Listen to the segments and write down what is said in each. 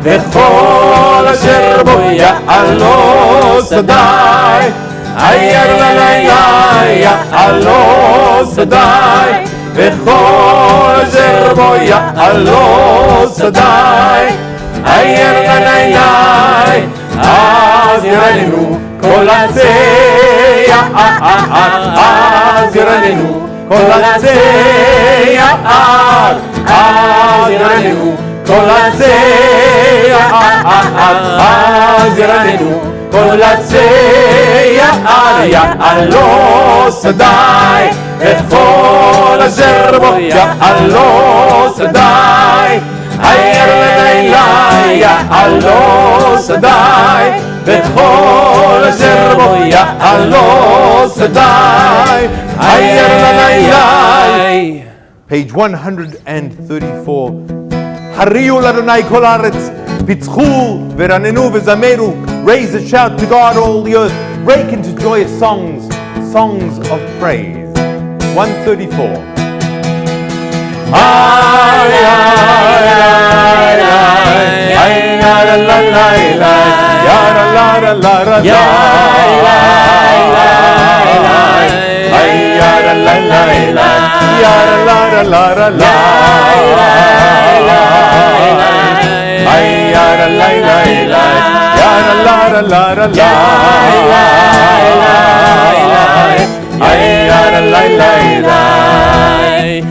וכל אשר בו יעלו שדי, אייר ללילה יעלו שדי, וכל אשר בו יעלו שדי, אייר ללילה, אז ירננו כל עצי יער, אז ירננו כל עצי יער, אז ירננו כל עצי יער, אז ירננו כל עצי יער, יעלו שדי, וכל אשר בו יעלו שדי, אייר ללילה יעלו שדי, וכל אשר בו יעלו שדי, אייר ללילה. Page 134. הריעו לאדוני כל הארץ, פיצחו ורננו וזמרו. Raise a shout to God all the earth. Break into joyous songs, songs of praise. 134.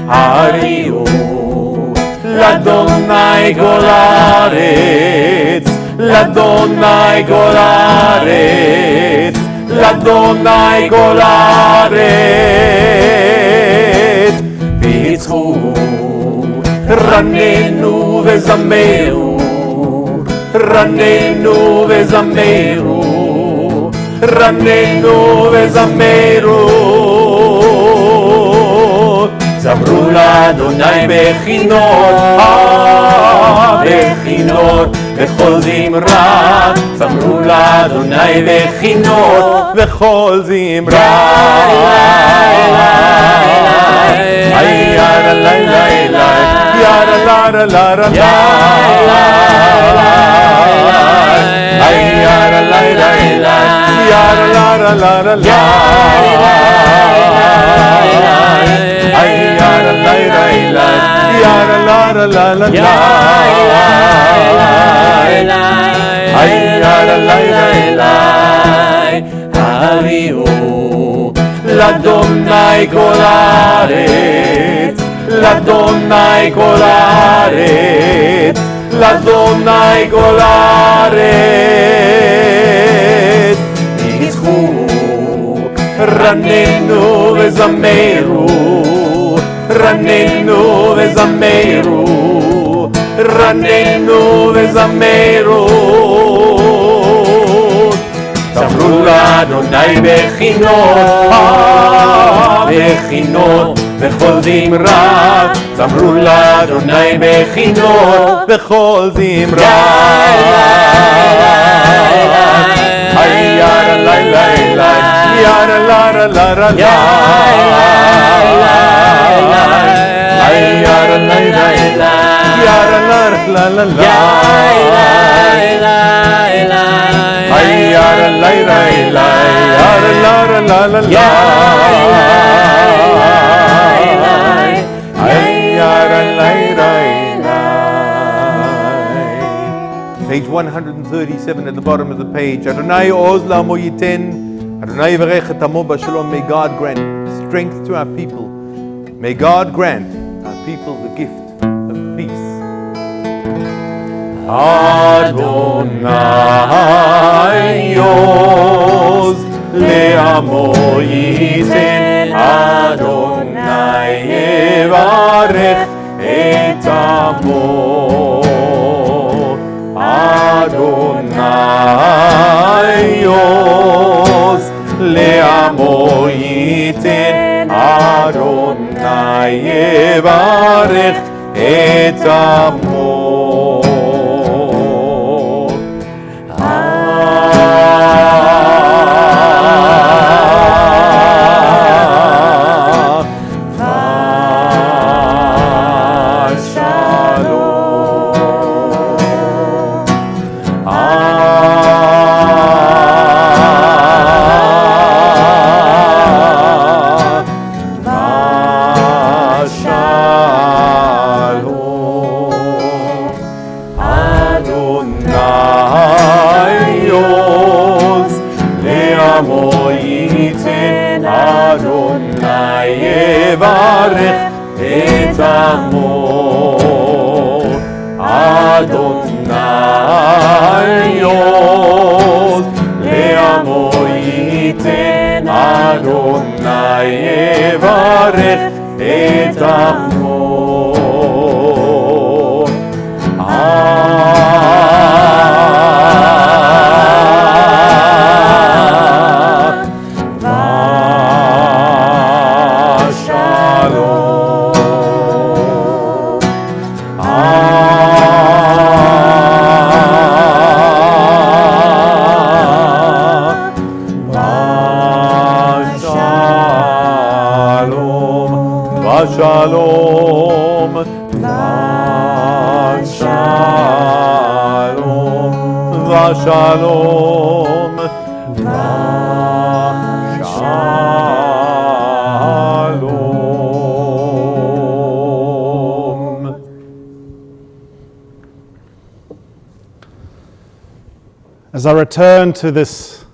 הריעו לאדוני כל הארץ, לאדוני כל הארץ, לאדוני כל הארץ, פיצחו, רננו וזמרו, רננו וזמרו, רננו וזמרו, זמרו לאדוני בכינור, בכינור, בכל זמרה, זמרו לאדוני בכינור, בכל זמרה. יאללה לילה יאללה לילה יאללה לילה יאללה לילה הריעו לאדוני כל הארץ, לאדוני כל הארץ, לאדוני כל הארץ, ניצחו, רננו וזמרו, רננו וזמרו, רננו וזמרו, זמרו לאדוני בכינור, בכינור, בכל זמרה, זמרו לאדוני בכינור, בכל זמרה. יאללה לילה יאללה לילה Page 137 at the bottom of the page. Adonai oz la'amo yiten, Adonai yvarech et amo b'shalom. May God grant strength to our people. May God grant our people the gift of peace. Adonai oz le'amo yiten, Adonai yvarech et amo. Adonai oz le'amo yiten, Adonai yevarech et amo. Shalom. Adonaios Le'amo yiten Adonai yevarech et amo Adonaios Le'amo yiten Adonai yevarech et amo Shalom, Shalom, Shalom. As I return to this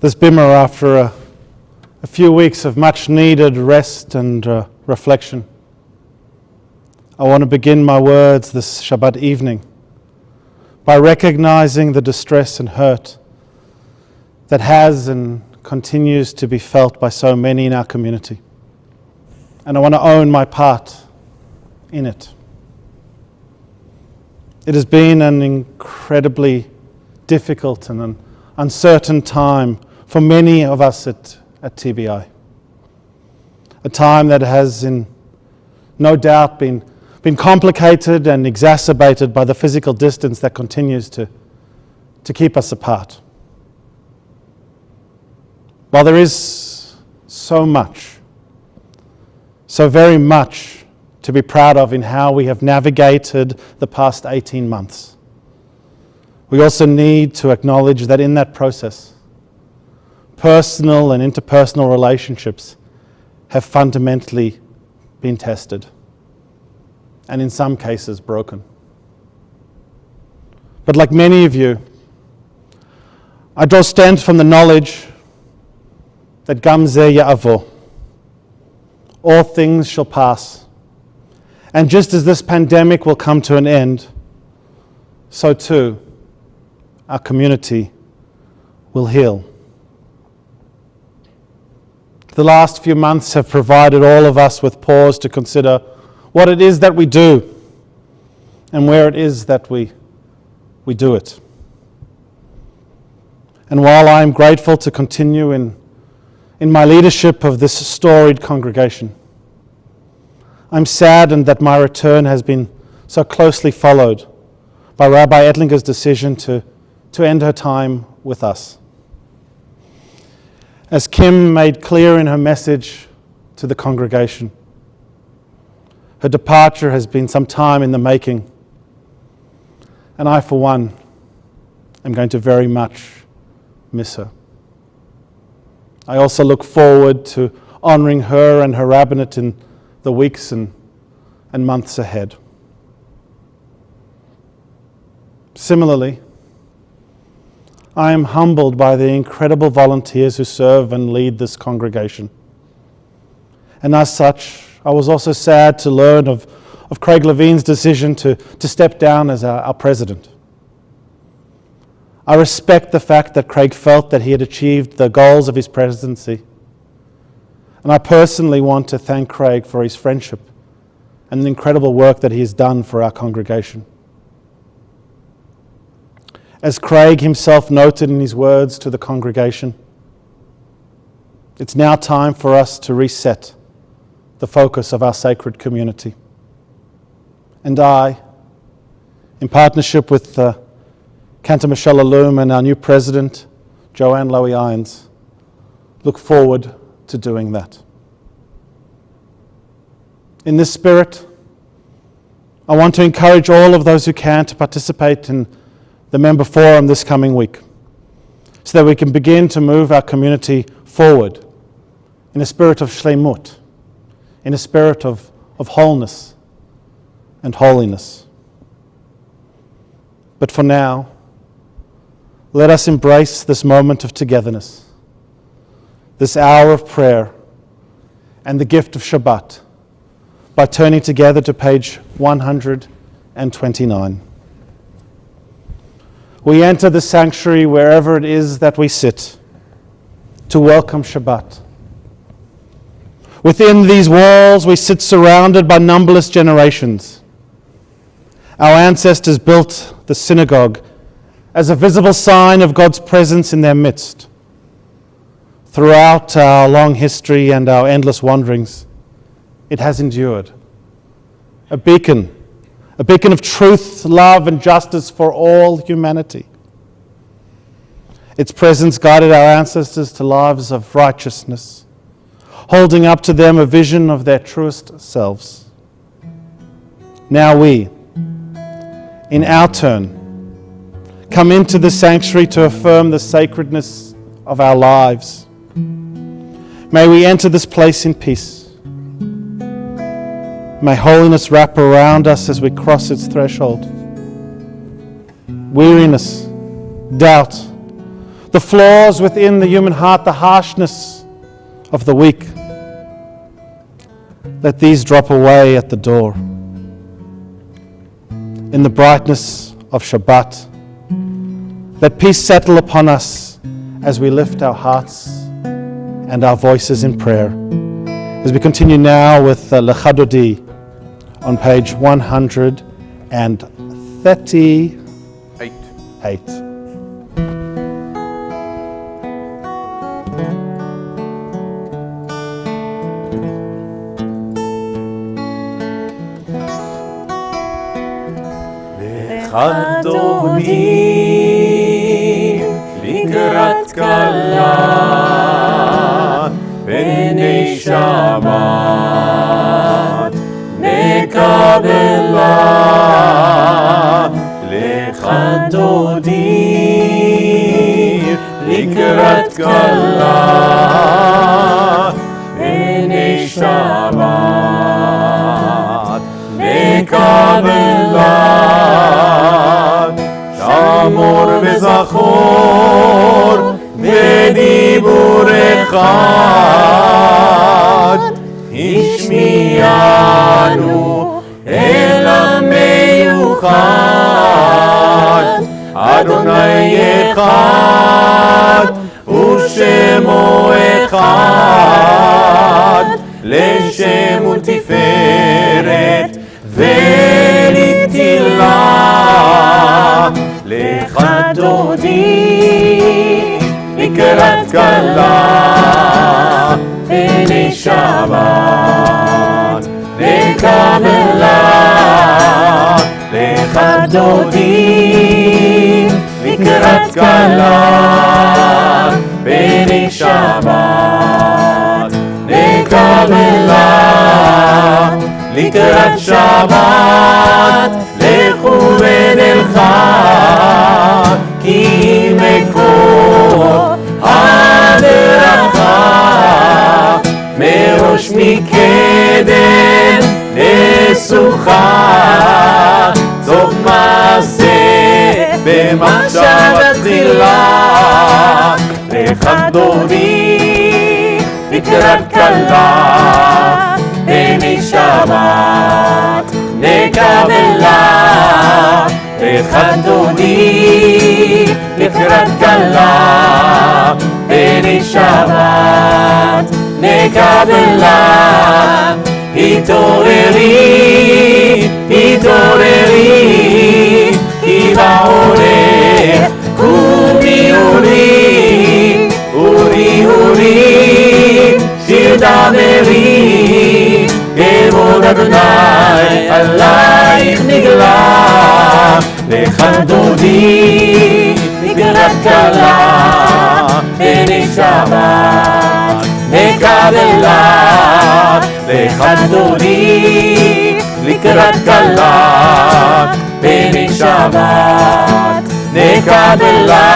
bimmer after a few weeks of much needed rest and reflection, I want to begin my words this Shabbat evening by recognizing the distress and hurt that has and continues to be felt by so many in our community. And I want to own my part in it. It has been an incredibly difficult and an uncertain time for many of us at TBI. A time that has no doubt been complicated and exacerbated by the physical distance that continues to keep us apart. While there is so very much to be proud of in how we have navigated the past 18 months, we also need to acknowledge that in that process, personal and interpersonal relationships have fundamentally been tested, and in some cases broken. But like many of you, I draw strength from the knowledge that Gam Zeh Ya'avo, all things shall pass. And just as this pandemic will come to an end, so too our community will heal. The last few months have provided all of us with pause to consider what it is that we do and where it is that we do it. And while I am grateful to continue in my leadership of this storied congregation, I'm saddened that my return has been so closely followed by Rabbi Ettlinger's decision to end her time with us. As Kim made clear in her message to the congregation, her departure has been some time in the making, and I, for one, am going to very much miss her. I also look forward to honoring her and her rabbinate in the weeks and months ahead. Similarly, I am humbled by the incredible volunteers who serve and lead this congregation. And as such, I was also sad to learn of Craig Levine's decision to step down as our president. I respect the fact that Craig felt that he had achieved the goals of his presidency. And I personally want to thank Craig for his friendship and the incredible work that he has done for our congregation. As Craig himself noted in his words to the congregation, it's now time for us to reset the focus of our sacred community. And I, in partnership with Cantor Michelle Alum and our new president, Joanne Lowy-Irons, look forward to doing that. In this spirit, I want to encourage all of those who can to participate in the member forum this coming week, so that we can begin to move our community forward in a spirit of shleimut, in a spirit of wholeness and holiness. But for now, let us embrace this moment of togetherness, this hour of prayer, and the gift of Shabbat by turning together to page 129. We enter the sanctuary wherever it is that we sit to welcome Shabbat. Within these walls, we sit surrounded by numberless generations. Our ancestors built the synagogue as a visible sign of God's presence in their midst. Throughout our long history and our endless wanderings, it has endured. A beacon of truth, love, and justice for all humanity. Its presence guided our ancestors to lives of righteousness, holding up to them a vision of their truest selves. Now we, in our turn, come into the sanctuary to affirm the sacredness of our lives. May we enter this place in peace. May holiness wrap around us as we cross its threshold. Weariness, doubt, the flaws within the human heart, the harshness of the weak, let these drop away at the door. In the brightness of Shabbat, let peace settle upon us as we lift our hearts and our voices in prayer. As we continue now with Lecha Dodi on page 138. Lecha Dodi לקראת כלה בני שבת נקבלה lecha dodi לקראת כלה בני שבת נקבלה שמור וזכור בדיבור אחד השמיענו אל המיוחד אדוני אחד ושמו אחד לשם ולתפארת ולתהילה lecha dodi לקראת כלה בני שבת נקבלה lecha דודי לקראת כלה בני שבת נקבלה לקראת שבת לכו ונלכה כי מקור הדרכה מראש מקדם נסוכה סוף מעשה במחשבה תחילה lecha דודי לקראת כלה בני שבת נקבלה lecha דודי לקראת כלה בני שבת נקבלה התעוררי התעוררי כי בעורך קומי אורי אורי אורי שיר דברי כבוד אדוני עלייך נגלה lecha דודי לקראת כלה בני שבת נקבלה lecha דודי לקראת כלה בני שבת נקבלה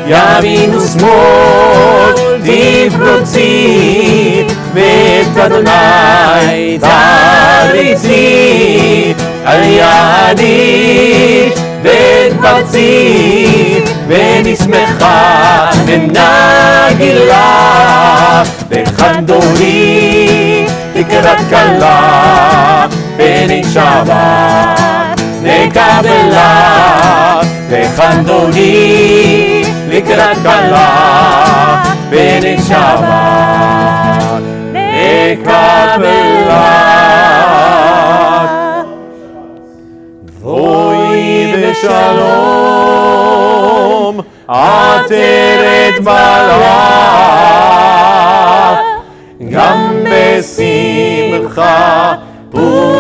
ימין ושמאל תפרוצי ואת אדוני תריצי על ידיך ונתפרצי ונשמחה ונגילה וחדורי לקראת כלה בני שבת נקבלה וחדורי לקראת כלה בני שבת נקבלה בואי ושלום עטרת מלאך גם בשמחה ובצולה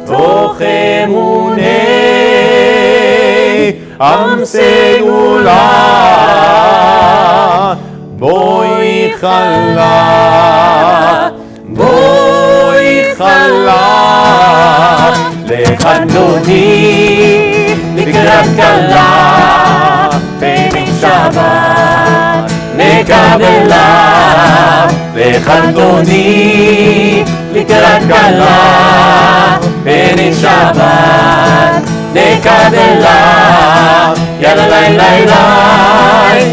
תוך אמוני עם סגולה בואי חלה בואי חלה לחנוני לקראת כלה בני שבת נקבלה לחנוני לקראת כלה בני שבת נקבלה יאללה לי לי לי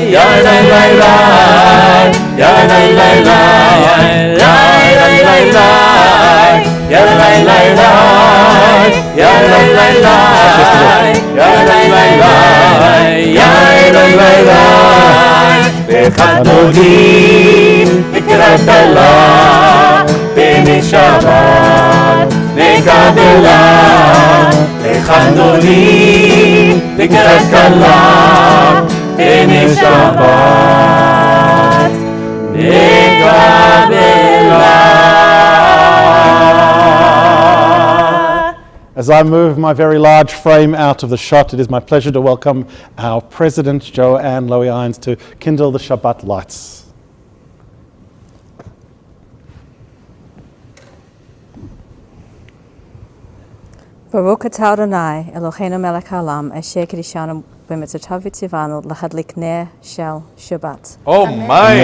יאללה לי לי לי יאללה לי לי לי יאללה לי לי לי יאללה לי לי לי יאללה לי לי לי יאללה לי לי לי יאללה לי לי לי וחדוני לקראת כלה בני שבת נקבלה וחדוני לקראת כלה בני שבת נקבלה. As I move my very large frame out of the shot, it is my pleasure to welcome our President, Joanne Lowy-Irons, to kindle the Shabbat lights. Baruch atah Adonai, Eloheinu melech haolam, asher kiddushanu b'mitzvotav v'tzivanu l'hadlik ner shel Shabbat. Oh my!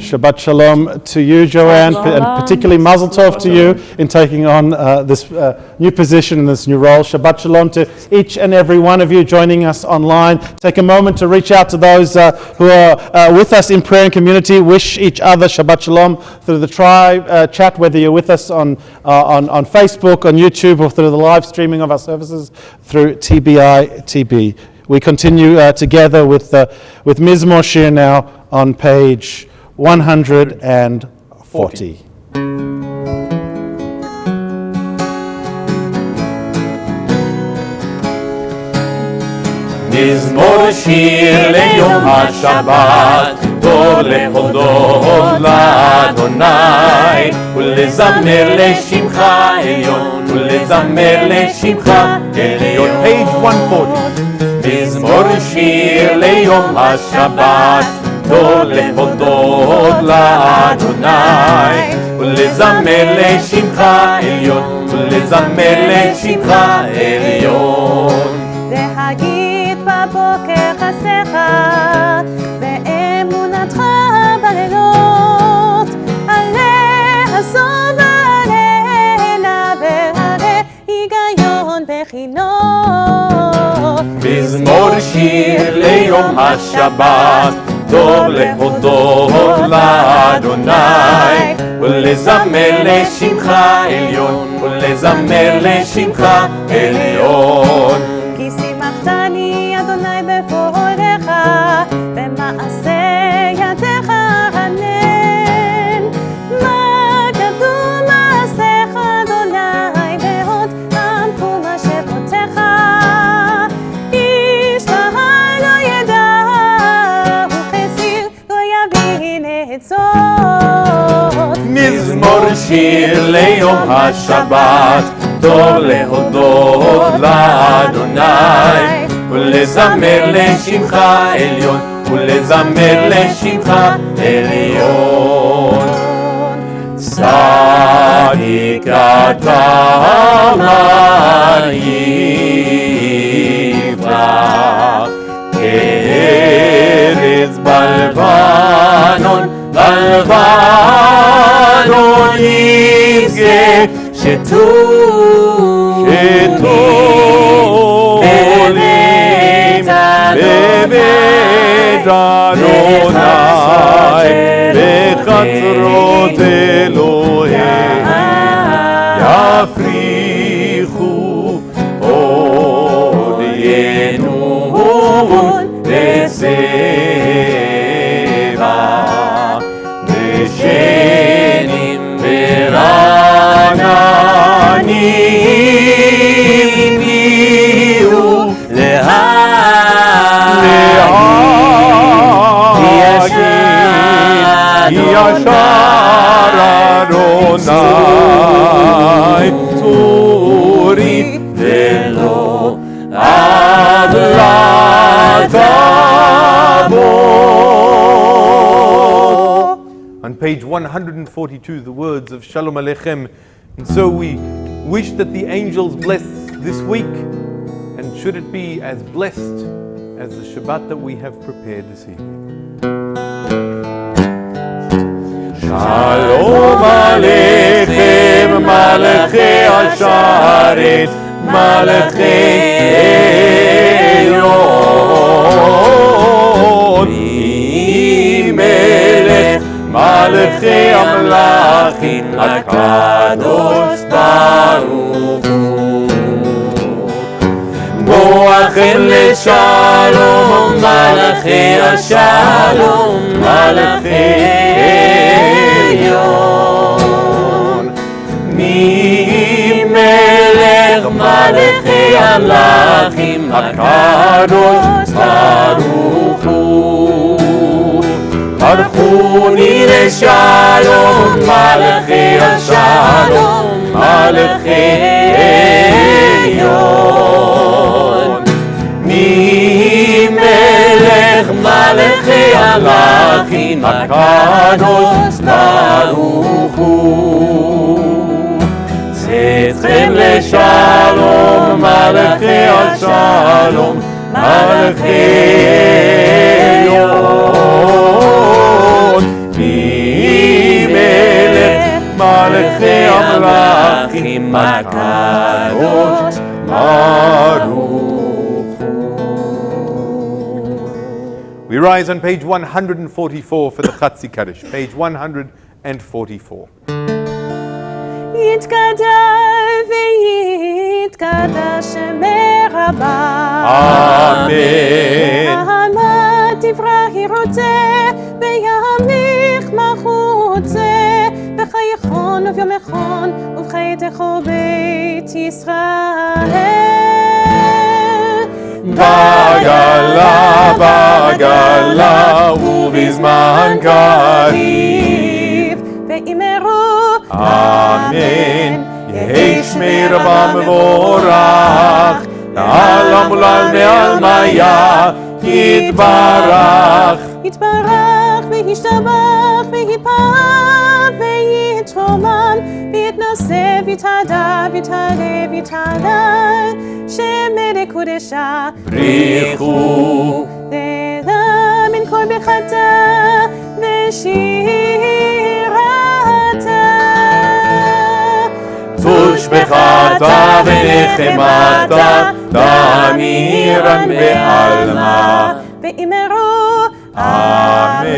Shabbat Shalom to you, Joanne, and particularly Mazel Tov to you in taking on this new position in this new role. Shabbat Shalom to each and every one of you joining us online. Take a moment to reach out to those who are with us in prayer and community. Wish each other Shabbat Shalom through the chat, whether you're with us on Facebook, on YouTube, or through the live streaming of our services through TBI TB. We continue together with Mizmor Shir now on page 140. מזמור שיר ליום השבת, טוב להודות לאדוני, ולזמר לשמך עליון, ולזמר לשמך עליון. Page 140. מזמור שיר ליום השבת, טוב להודות לאדוני, ולזמר לשמך עליון, ולזמר לשמך עליון. להגיד בבוקר חסך, באמונתך בלילות, עלה הסוב עלינה, והרי היגיון בחינות. מזמור שיר ליום השבת, טוב להודות לאדוני, ולזמר לשמך עליון, ולזמר לשמך עליון. כי שימחתני אדוני בפועלך, במעשה ידיך הנן. מה גדול מעשיך אדוני, והוד עמקו מחשבותיך. איש רע לא ידע, וכסיר לא יבין עצות. מזמור שיר ליום השבת, טוב להודות לאדוני, ולזמר לשמך עליון, ולזמר לשמך עליון. צדיק אתה יפרח, כארץ בלבנון, בלבנון יזכה, שתו בתולים בבית אדוני בחצרות אלוהים יפריחו עוד ינון ושבע ושנים ורעננים יהיו ישר אדוני צורי ולא עוולת עמו. On page 142, the words of Shalom Aleichem. And so we wish that the angels bless this week, and should it be as blessed as the Shabbat that we have prepared this evening. Shalom Aleichem, Malachei Asharet, Malachei Elyon, Melech Malachei Amlachim, Akadosh Baruch Hu. Boachem leShalom, Malachei Ashalom, Malachei Elyon, Melech Malachei Amlachim, Akadosh Baruch Hu. Archuni leShalom, Malachei Ashalom, Malachei Elyon, Melech Malachei Amlachim, Akadosh Baruch Hu. Tzedchem leShalom, Malachei Ashalom, Malachei Elyon, Melech Malachei Amlachim, Akadosh Baruch Hu. We rise on page 144 for the Chatzi Kaddish. Page 144. יתגדל ויתקדש שמי רבה. אמן. נעמת תברחי רוצה וימליך מחוצה בחייכון וביומכון ובחייתךו בית ישראל. בגלה בגלה ובזמן קריב ואמרו אמן. יהי שמי רבה מבורך לעולם ולעל מעלמיה יתברך. יתברך וישתבח ויתפאר ויתרומם ויתנשא ויתהדר ויתהלל ויתהלל שמי לקודשה בריחו תדע מן כל ברכתה ושירתה תושבחתה ונחמתה תמירן בעלמה ואמרו אמן.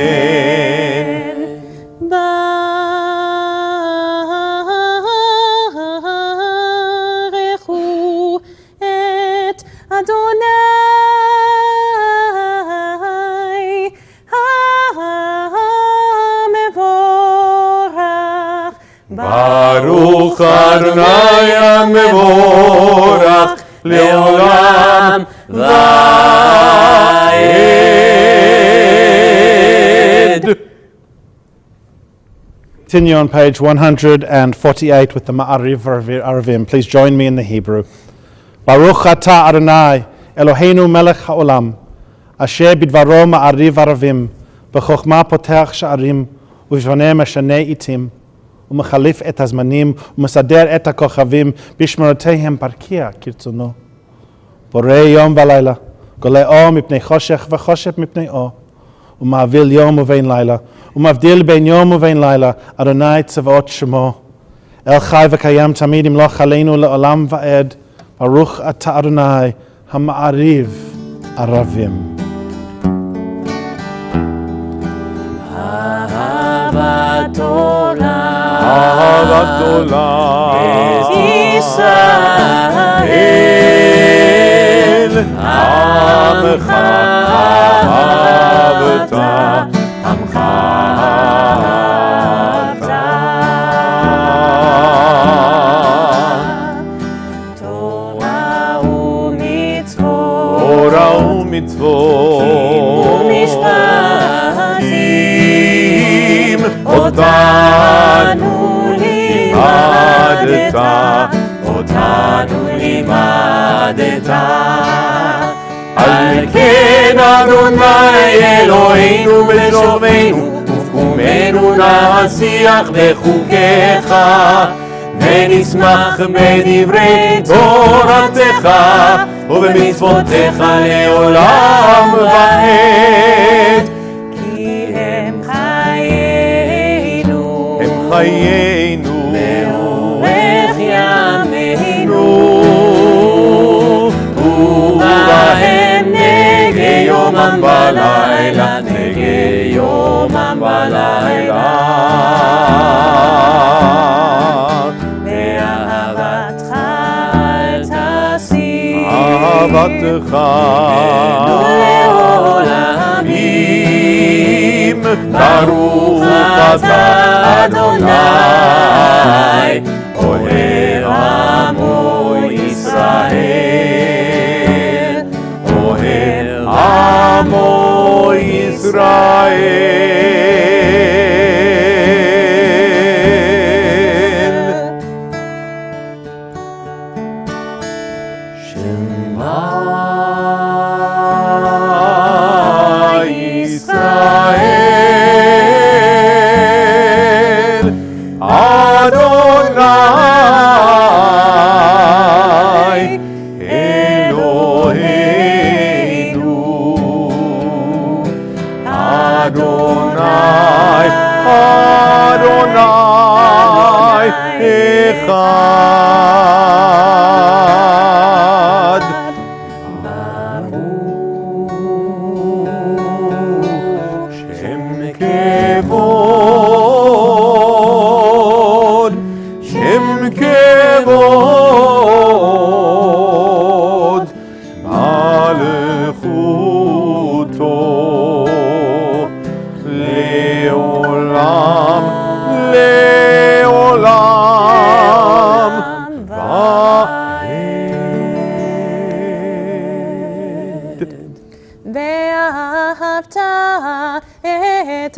ברכו את אדוני המבורך. ברוך אדוני המבורך לעולם ועד. Continue on page 148 with the Ma'ariv Aravim. Please join me in the Hebrew. Baruch atah Adonai, Eloheinu melech ha'olam, asher bidvaro Ma'ariv Aravim, b'chokhmah potech sha'arim, ובשבונה משנה עיתים, ומחליף את הזמנים, ומסדר את הכוכבים, בשמרותיהם פרקיע כרצונו. בורא יום ולילה, גולה אור מפני חושך וחושך מפני אור, ומעביל יום ובין לילה, ומבדיל בין יום ובין לילה, אדוני צבאות שמו. אל חי וקיים תמיד ימלוך עלינו לעולם ועד, Baruch Ata Adonai Hama'ariv Aravim. אהבת עולם ישראל עמך אהבת עמך אהבת תורה ומצוות ומשפטים אותנו לימדת על כן אדוני אלוהינו בשוכבנו ובקומנו נשיח בחוקיך ונשמח בדברי תורתך ובמצוותיך לעולם ועד כי הם חיינו לאורך ימינו ובהם נגי יומם בלילה ואהבתך אל תסיר אהבתך לעולמים ברוך אתה אדוני אוהב עמו ישראל אוהב עמו ישראל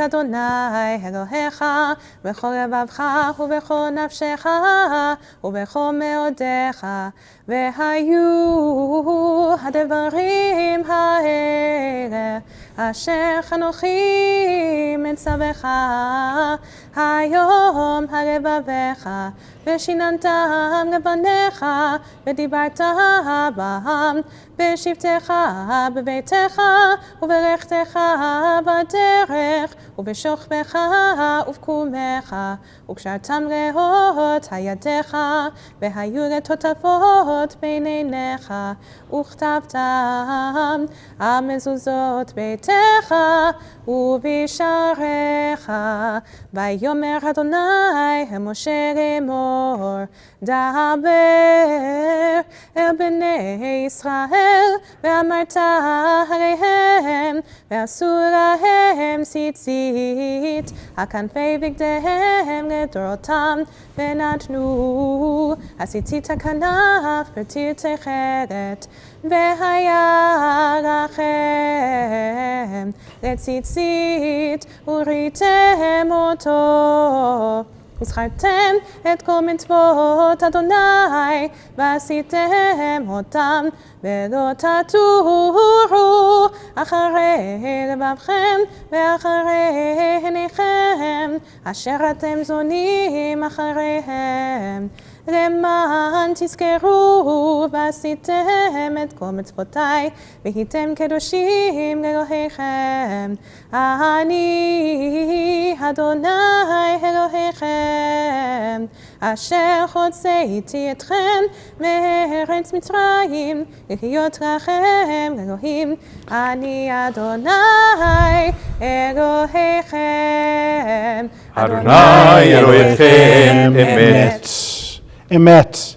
אדוני אלוהיך בכל לבבך ובכל נפשך ובכל מאודיך והיו הדברים האלה אשר אנוכי מצווך היום על לבביך ושיננתם לבניך ודיברת בם בשבתך בביתך ובלכתך בדרך ובשוכבך ובקומך וקשרתם לאות הידיך והיו לטוטפות בין עיניך וכתבתם על מזוזות ביתך ובשעריך ויאמר אדוני אל משה לאמור דבר אל בני ישראל ואמרת עליהם ועשו להם ציצית הכנפי בגדיהם לדורותם ונתנו הציצית הכנף פתיר תכלת והיה לכם לציצית וראיתם אותו וזכרתם את כל מצוות אדוני ועשיתם אותם ולא תטורו אחרי לבבכם ואחרי עיניכם אשר אתם זונים אחריהם למען תזכרו ועשיתם את כל מצוותיי, והייתם קדושים לאלוהיכם. אני אדוני אלוהיכם, אשר הוצאתי אתכם מארץ מצרים, להיות לכם אלוהים. אני אדוני אלוהיכם. Adonai Elohechem Emet. Emet.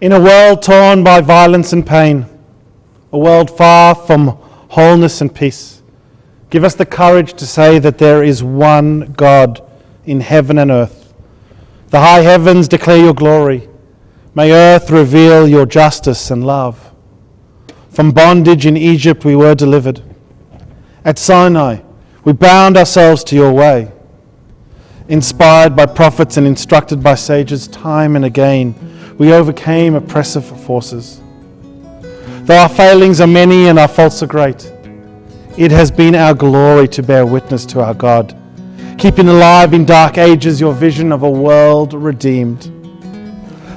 In a world torn by violence and pain, a world far from wholeness and peace, give us the courage to say that there is one God in heaven and earth. The high heavens declare your glory. May earth reveal your justice and love. From bondage in Egypt we were delivered. At Sinai we bound ourselves to your way. Inspired by prophets and instructed by sages, time and again we overcame oppressive forces. Though our failings are many and our faults are great, it has been our glory to bear witness to our God, keeping alive in dark ages your vision of a world redeemed.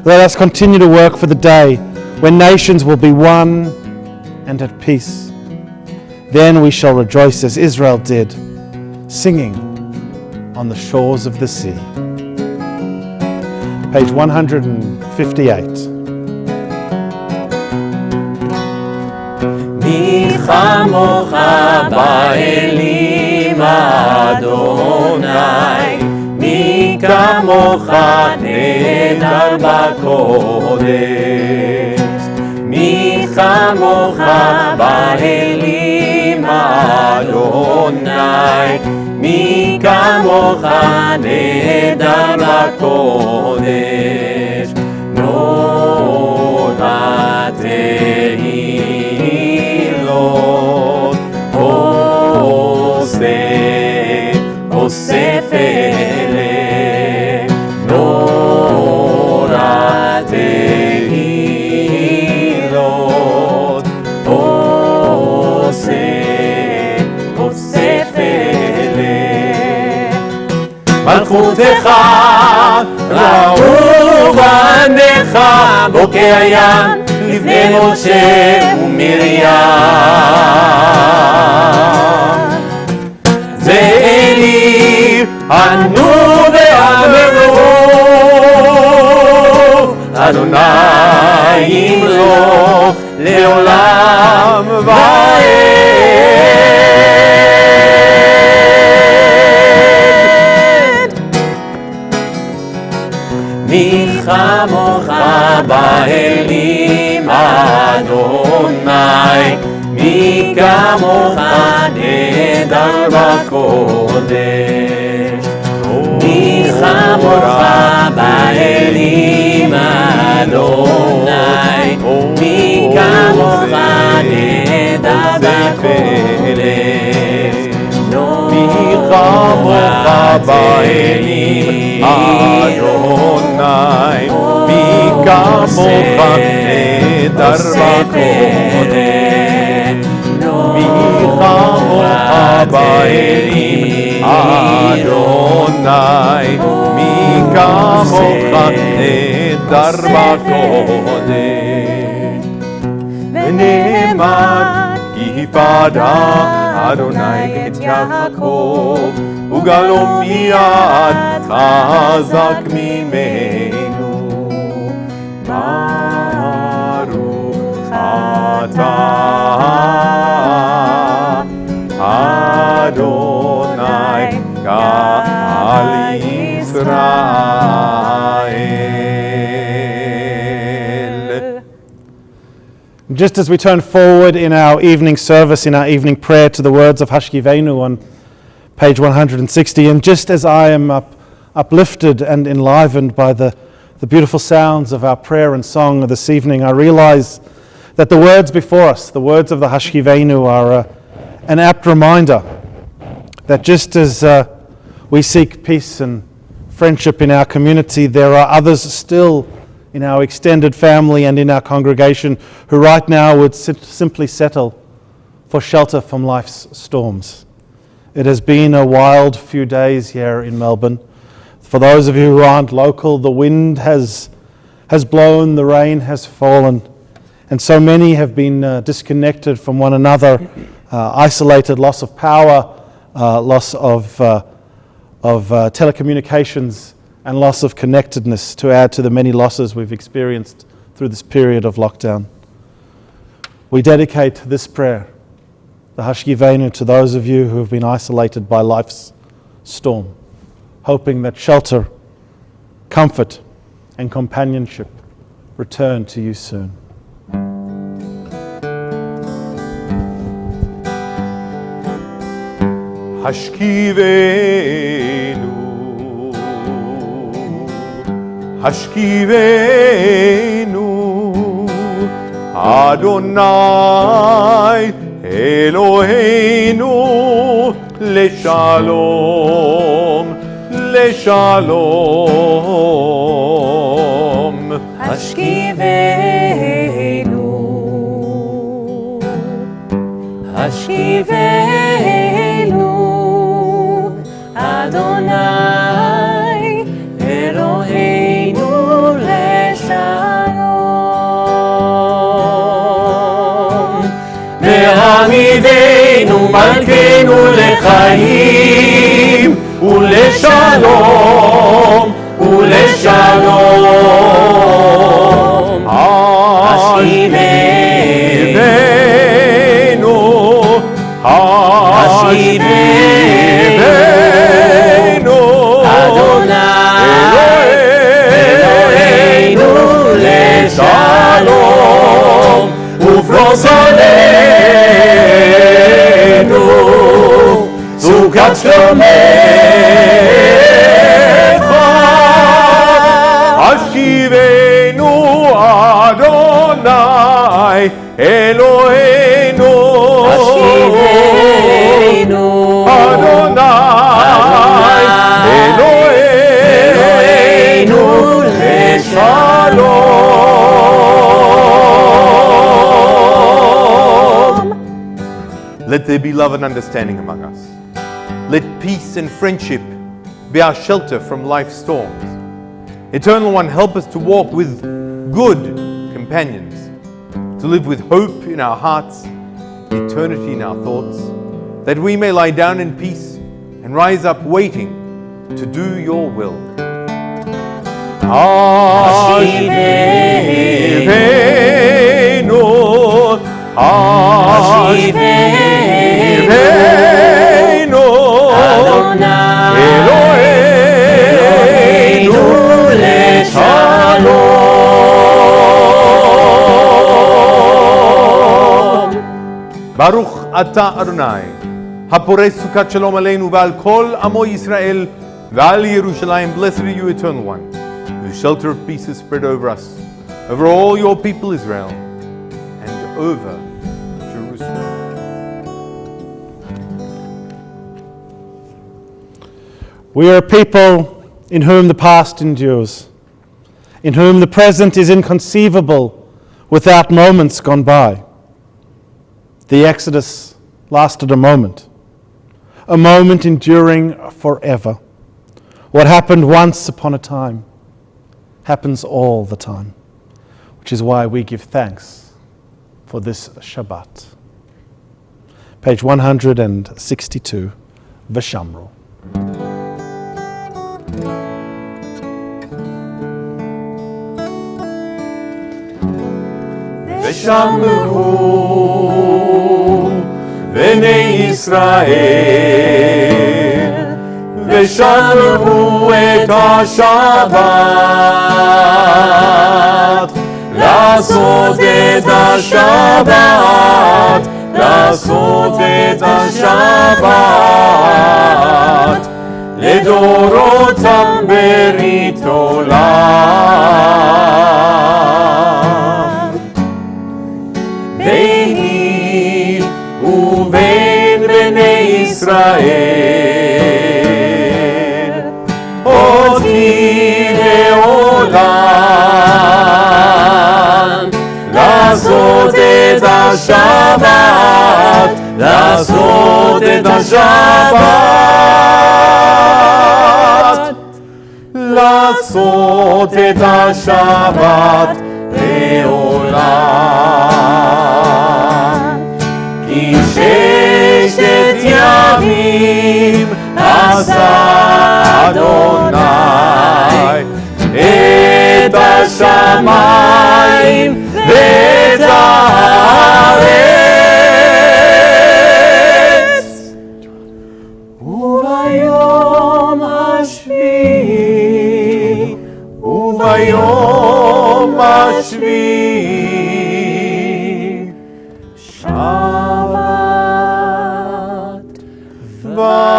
Let us continue to work for the day when nations will be one and at peace. Then we shall rejoice as Israel did, singing on the shores of the sea. Page 158. מי כמוך באלים אדוני, מי כמוך נהדר בקודש, מי כמוך באלים אדוני, מי כמוך נהדר בקודש, נורא תהילות אוסף אלה, נורא תהילות אוסף אלה. מלכותך ראו בניך בוקע ים לפני משה ומרים. זה אלי ענו ואמרו אדוני ימלוך לעולם ועד. מי כמוך באלים אדוני, מי כמוך נהדר בקודש, מי כמוך באלים אדוני, מי כמוך נהדר בקודש, מי כמוך באלים אדוני, מי כמוך נהדר בקודש, מי כמוך באלים אדוני, מי כמוך נהדר בקודש. ונאמר כי הפדה אדוני את יעקב, וגלו מיד חזק ממנו. ברוך אתה אדוני גאל ישראל. Just as we turn forward in our evening service, in our evening prayer, to the words of Hashkivenu on page 160, and just as I am uplifted and enlivened by the beautiful sounds of our prayer and song this evening, I realize that the words before us, the words of the Hashkivenu, are an apt reminder that just as we seek peace and friendship in our community, there are others still in our extended family and in our congregation who right now would simply settle for shelter from life's storms. It has been a wild few days here in Melbourne. For those of you who aren't local, the wind has has blown, the rain has fallen, and so many have been disconnected from one another, isolated, loss of power, loss of telecommunications, and loss of connectedness, to add to the many losses we've experienced through this period of lockdown. We dedicate this prayer, the Hashkivenu, to those of you who have been isolated by life's storm, hoping that shelter, comfort, and companionship return to you soon. Hashkivenu, Hashkivenu, Adonai Eloheinu, LeShalom, LeShalom. Hashkivenu, Hashkivenu, Adonai Eloheinu LeShalom. Ve'amidenu malkeinu lechaim uLeShalom, uLeShalom. Hashkivenu, Hashkivenu, Adonai Eloheinu LeShalom, ופרוס עלינו סוכת שלומך. השיבנו אדוני אלוהינו, השיבנו אדוני אלוהינו לשלום. Let there be love and understanding among us. Let peace and friendship be our shelter from life's storms. Eternal One, help us to walk with good companions, to live with hope in our hearts, eternity in our thoughts, that we may lie down in peace and rise up waiting to do your will. Hashivenu, Hashivenu, Adonai Eloheinu LeShalom. Baruch Ata Adonai, Hapore Sukkot Shalom Aleinu V'al Kol Amo Yisrael V'al Yerushalayim. Blessed are you, Eternal One, whose shelter of peace is spread over us, over all your people Israel, and over Jerusalem. We are a people in whom the past endures, in whom the present is inconceivable without moments gone by. The Exodus lasted a moment enduring forever. What happened once upon a time happens all the time, which is why we give thanks for this Shabbat. Page 162, V'shamru. ושמרו בני ישראל, ושמרו את השבת, לעשות את השבת, לעשות את השבת, לדורותם ברית עולם. ביני ובין בני ישראל, אותי לעולם, לעשות את השבת, לעשות את השבת, לעשות את השבת לעולם. כי ששת ימים עשה אדוני את השמיים ואת הארץ, וביום השביעי, וביום השביעי שבת וינפש.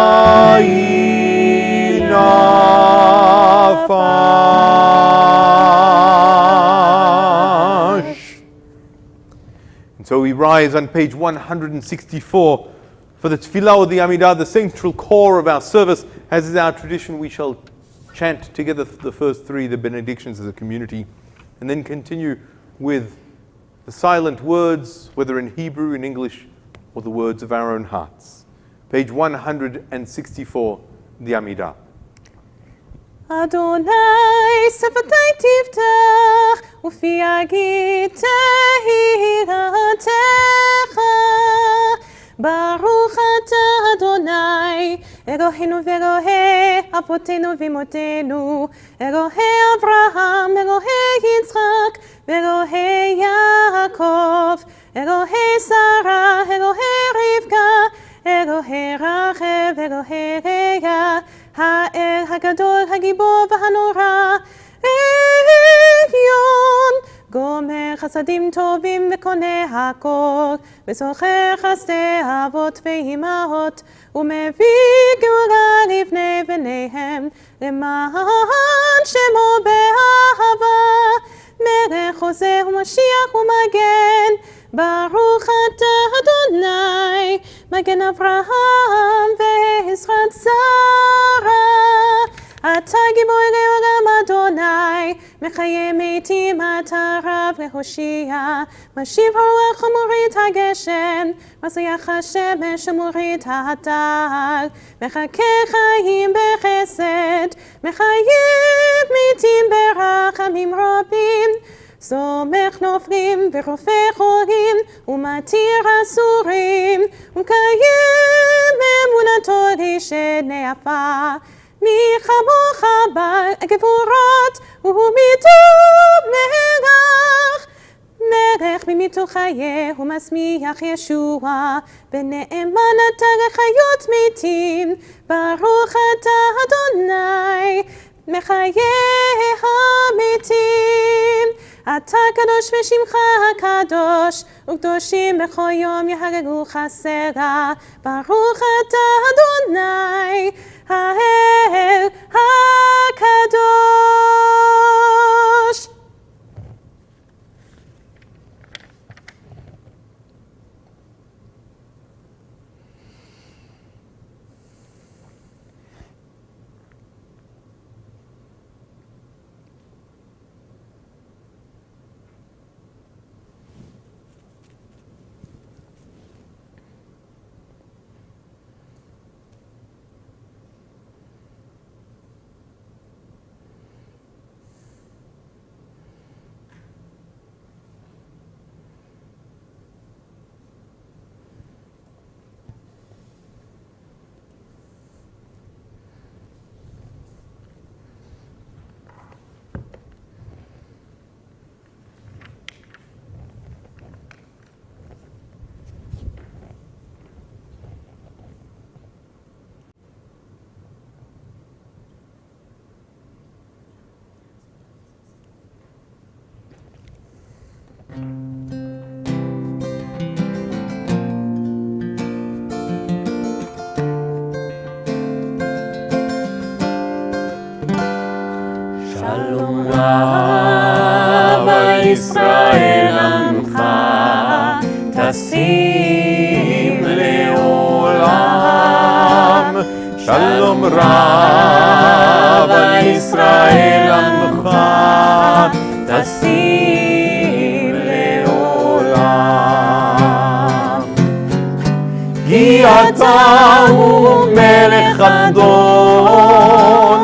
And so we rise on page 164 for the tefillah or the Amidah, the central core of our service. As is our tradition, we shall chant together the first three, the benedictions as a community, and then continue with the silent words, whether in Hebrew, in English, or the words of our own hearts. Page 164, the Amidah. Adonai שפתי תפתח ופי יגיד תהילתך. ברוך אתה אדוני אלוהינו ואלוהי אבותינו ואמותינו, אלוהי אברהם, אלוהי יצחק ואלוהי יעקב, אלוהי שרה, אלוהי רבקה, אלוהי רחל, אלוהי לאה, האל הגדול, הגיבור והנורא, עליון, גומר חסדים טובים וקונה הכל, וזוכר חסדי אבות ואימהות, ומביא גאולה לבני בניהם, למען שמו באהבה, מלך עוזר ומשיח ומגן, ברוך אתה אדוני, מגן אברהם ועזרת שרה. אתה גיבור לעולם אדוני, מחיה מתים אתה רב להושיע, משיב רוח ומוריד הגשם, מזריח השמש ומוריד ההדר, מחכה חיים בחסד, מחייב מתים ברחמים רבים, סומך נופלים ורופא חולים, ומתיר אסורים, ומקיים אמונתו לשני עפר. מי כמוך בגבורות ומיטוב מלך, מלך ממיתו חיה ומשמיח ישוע, ונאמן אתה לחיות מתים, ברוך אתה אדוני מחיה המתים. אתה קדוש ושמך הקדוש, וקדושים בכל יום יהללוך סלה, ברוך אתה אדוני האל הקדוש. Shalom Rav Yisrael Amcha Tasim Leolam. Shalom Rav Yisrael Amcha Tasim Leolam. Ki ata hu melech adon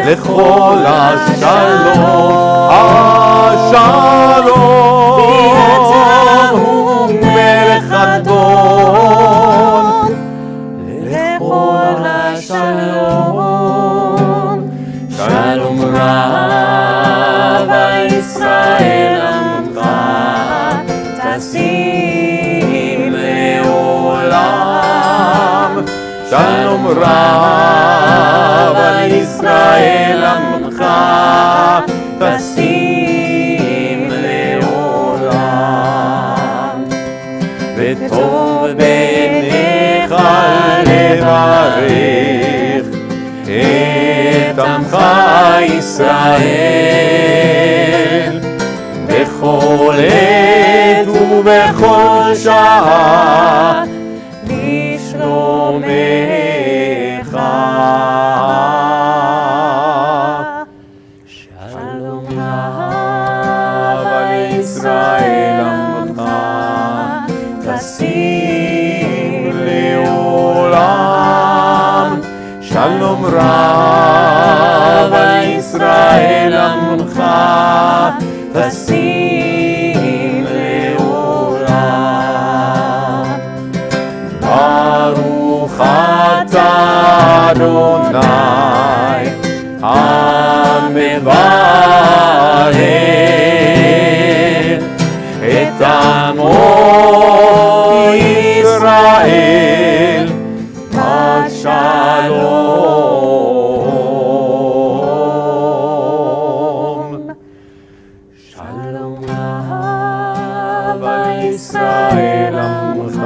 lechol לכל השלום, השלום, הוא מלך אדון, לכל השלום, שלום רב על ישראל עמך, תשים לעולם. שלום רב על ישראל עמך, תשים לעולם. וטוב בעיניך לברך את עמך ישראל, בכל עת ובכל שעה לשלומך. שלום רב על ישראל עמך, תשים לעולם. שלום רב על ישראל עמך, תשים לעולם. ברוך אתה אדוני המברך את עמו ישראל השלום. שלום רב על ישראל עמך,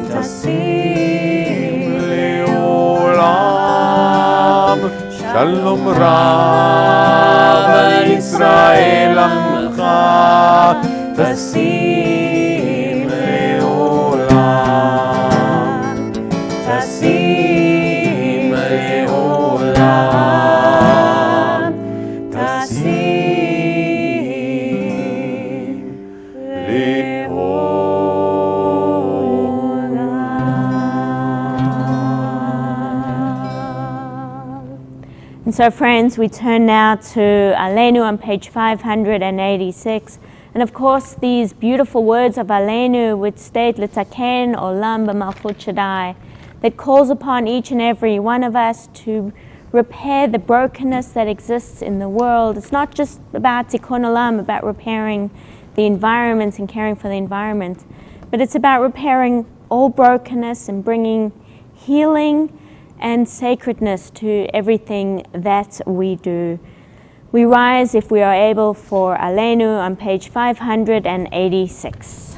תשים לעולם. שלום רב על ישראל עמך, תשים לעולם. תשים לעולם. תשים And so, friends, we turn now to Aleinu on page 586. And of course, these beautiful words of Aleinu, which state, L'taken olam b'malchut Shaddai, that calls upon each and every one of us to repair the brokenness that exists in the world. It's not just about tikkun olam, about repairing the environment and caring for the environment, but it's about repairing all brokenness and bringing healing and sacredness to everything that we do. We rise, if we are able, for Aleinu on page 586.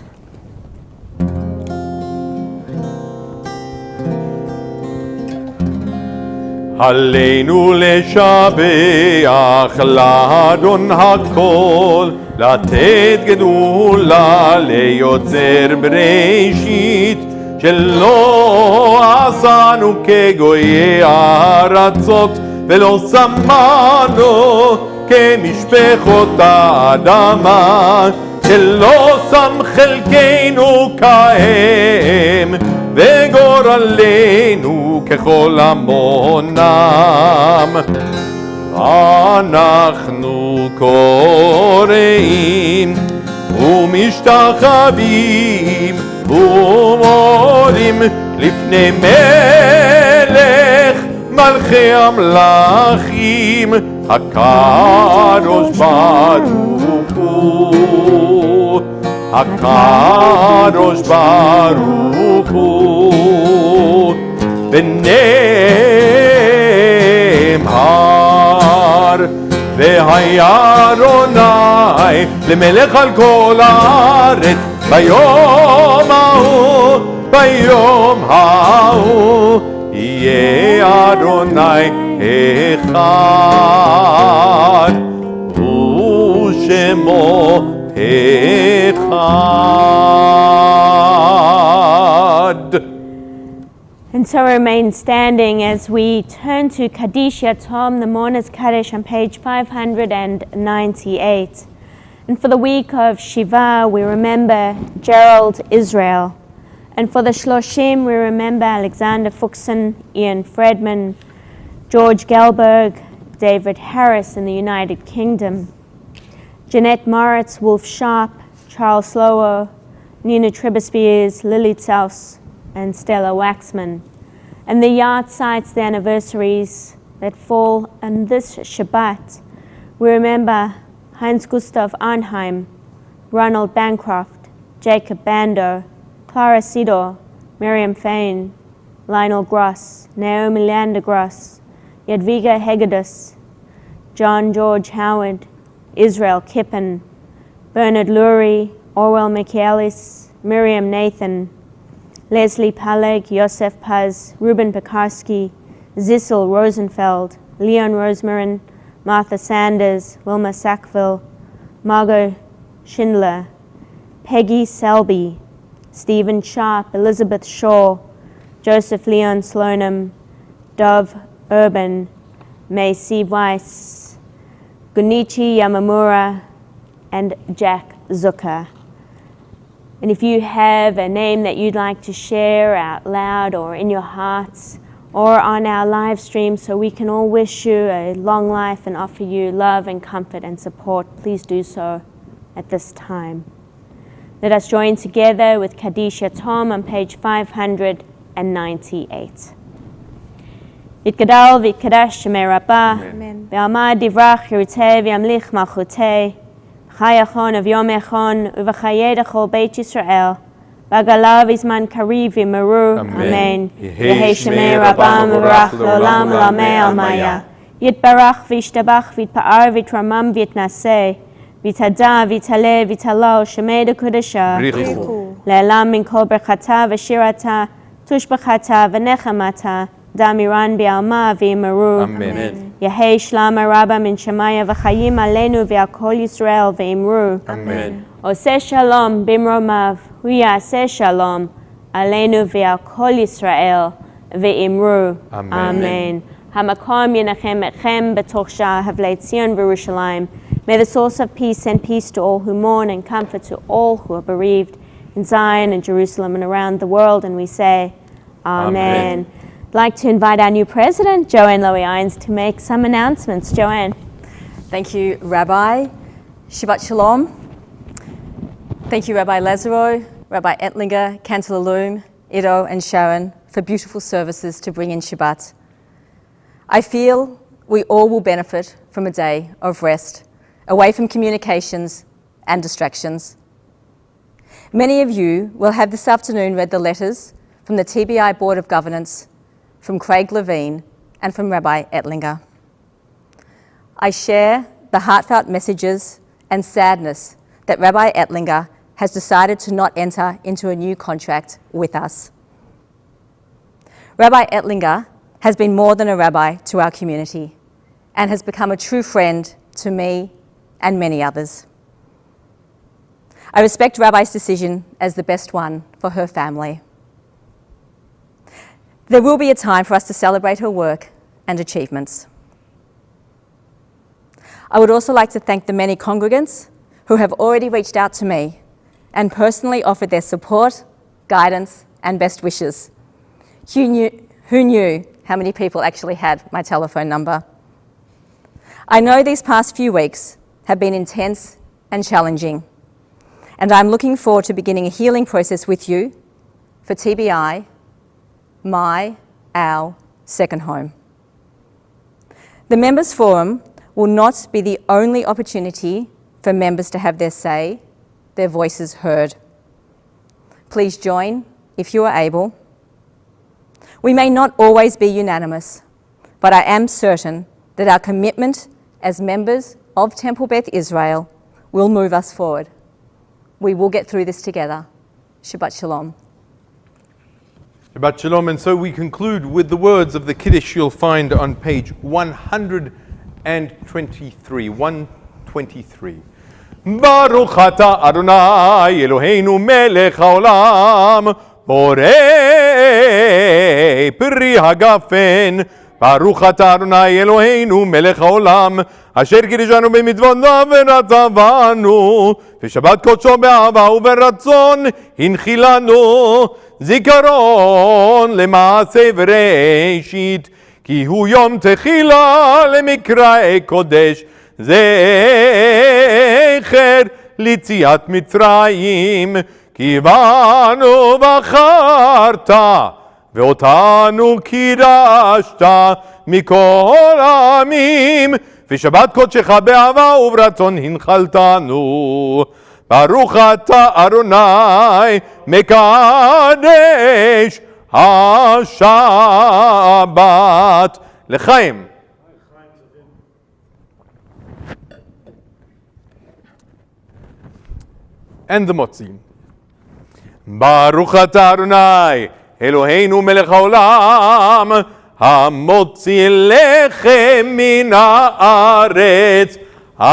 עלינו לשבח לאדון הכל, לתת גדולה ליוצר בראשית, שלא עשנו כגויי הארצות, ולא שמנו כמשפחות האדמה, שלא שם חלקנו כהם, וגורלנו ככל המונם. אנחנו קוראים ומשתחווים ומודים לפני מלך מלכי המלכים, הקדוש ברוך הוא, הקדוש ברוך הוא. ונאמר והיה אדוני למלך על כל הארץ ביום ההוא, ביום ההוא יהיה אדוני אחד ושמו אחד. And so remain standing as we turn to Kaddish Yatom, the Mourner's Kaddish, on page 598. And for the week of Shiva, we remember Gerald Israel. And for the Shloshim, we remember Alexander Fuchsen, Ian Fredman, George Gelberg, David Harris in the United Kingdom, Jeanette Moritz, Wolf Sharp, Charles Slower, Nina Tribbespiers, Lily Tsaus, and Stella Waxman. And the yard sites, the anniversaries that fall on this Shabbat. We remember Heinz Gustav Arnheim, Ronald Bancroft, Jacob Bando, Clara Sidor, Miriam Fain, Lionel Gross, Naomi Leander Gross, Jadwiga Hegedus, John George Howard, Israel Kippen, Bernard Lurie, Orwell Michaelis, Miriam Nathan, Leslie Paleg, Yosef Paz, Ruben Pekarsky, Zissel Rosenfeld, Leon Rosemarin, Martha Sanders, Wilma Sackville, Margot Schindler, Peggy Selby, Stephen Sharp, Elizabeth Shaw, Joseph Leon Sloanham, Dove Urban, Macy Weiss, Gunichi Yamamura, and Jack Zucker. And if you have a name that you'd like to share out loud or in your hearts or on our live stream so we can all wish you a long life and offer you love and comfort and support, please do so at this time. Let us join together with Kaddish Yatom on page 598. Yitgadal v'yitkadosh shemei Rabbah, v'amad divrach yiruteh v'yamlich malchuteh, Chayachon of Yom Echon, Uvachayed Echol Beit Yisrael, V'agalav Izman Kariv V'meru, Amen. Yehi Shemei Rabbah Mevarach L'olam L'amei Almaya, Yitbarach V'yishtabach V'yitpa'ar V'yitramam V'yitnaseh, V'yitada V'yitaleh V'yitalal Shemei D'Kodesha, Le'elam Min Kol Berchata V'shirata, Tushbachata V'nechamata, Damiran Bi'alma V'yimeru. Amen. Yehei Shlama Rabba Min Shemaya V'chayim Aleinu V'Akol Yisrael V'imru. Amen. Oseh Shalom Bimromav, Hu Yaseh Shalom Aleinu V'Akol Yisrael V'imru. Amen. Hamakom Yenachem Etchem B'toch Shah Havlei Tzion V'Yerushalayim. May the source of peace send peace to all who mourn and comfort to all who are bereaved in Zion and Jerusalem and around the world. And we say, Amen. I'd like to invite our new president, Joanne Lowy-Irons, to make some announcements. Joanne. Thank you, Rabbi. Shabbat Shalom. Thank you, Rabbi Lazaro, Rabbi Ettlinger, Cantor Loom, Ido, and Sharon for beautiful services to bring in Shabbat. I feel we all will benefit from a day of rest, away from communications and distractions. Many of you will have this afternoon read the letters from the TBI Board of Governance, from Craig Levine, and from Rabbi Ettlinger. I share the heartfelt messages and sadness that Rabbi Ettlinger has decided to not enter into a new contract with us. Rabbi Ettlinger has been more than a rabbi to our community and has become a true friend to me and many others. I respect Rabbi's decision as the best one for her family. There will be a time for us to celebrate her work and achievements. I would also like to thank the many congregants who have already reached out to me and personally offered their support, guidance, and best wishes. Who knew how many people actually had my telephone number? I know these past few weeks have been intense and challenging, and I'm looking forward to beginning a healing process with you for TBI, our second home. The Members Forum will not be the only opportunity for members to have their say, their voices heard. Please join if you are able. We may not always be unanimous, but I am certain that our commitment as members of Temple Beth Israel will move us forward. We will get through this together. Shabbat Shalom. Shabbat Shalom. And so we conclude with the words of the Kiddush you'll find on page 123. 123. Baruch atah Adonai Eloheinu melech haolam borei peri hagafen. Baruch atah Adonai Eloheinu melech haolam asher kiddushanu b'mitzvotav v'ratzavanu v'shabbat kodsho be'ahava u'beratzon hinchilanu zikaron lema'aseh v'reishit כי הוא יום תחילה למקראי קודש, זכר ליציאת מצרים, כי בנו בחרת, ואותנו קידשת מכל העמים, ושבת קודשך באהבה וברצון הנחלתנו. ברוך אתה אדוני מקדש השבת. לחיים. And the motzi. ברוך אתה אדוני אלוהינו מלך העולם, המוציא לחם מן הארץ. Amen.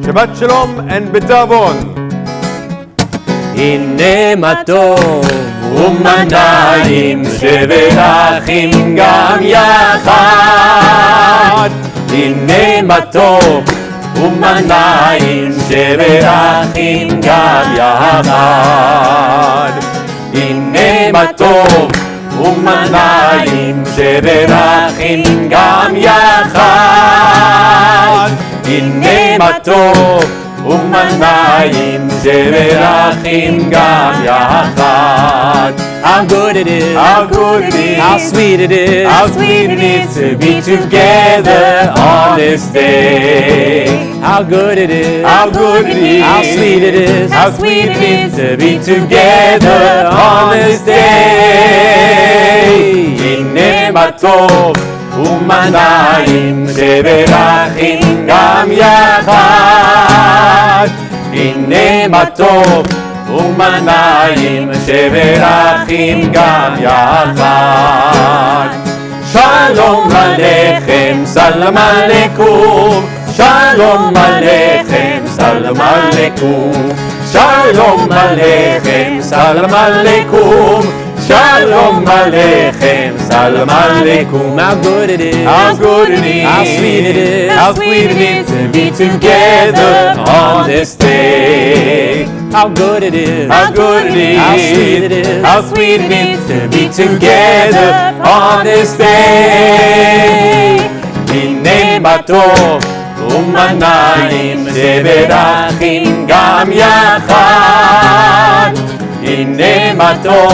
Shabbat Shalom and B'tavon. הנה מה טוב ומנעים שבת אחים גם יחד. הנה מה טוב ומנעים שבת אחים גם יחד. הנה מה טוב ומנעים שבת אחים גם יחד. הנה מה טוב ומנעים שבת אחים גם יחד. How good it is, How good it is, how sweet it is, how sweet it is to be together on this day. How good it is, how good it is, how sweet it is, how sweet it is to be together on this day. הנה מה טוב ומנעים שבת אחים גם יחד. הנה מה טוב ומנעים שבת אחים גם יחד. שלום עליכם, סלאם עליכום, שלום עליכם, סלאם עליכום, שלום עליכם, סלאם עליכום, Shalom Aleichem, Salam Aleikum. How good it is, how good it is, how sweet it is, how sweet it is to be together on this day. How good it is, how good it is, how sweet it is, how sweet it is to be together on this day. Hine ma tov umanayim shevet achim gam yachad. Hine ma tov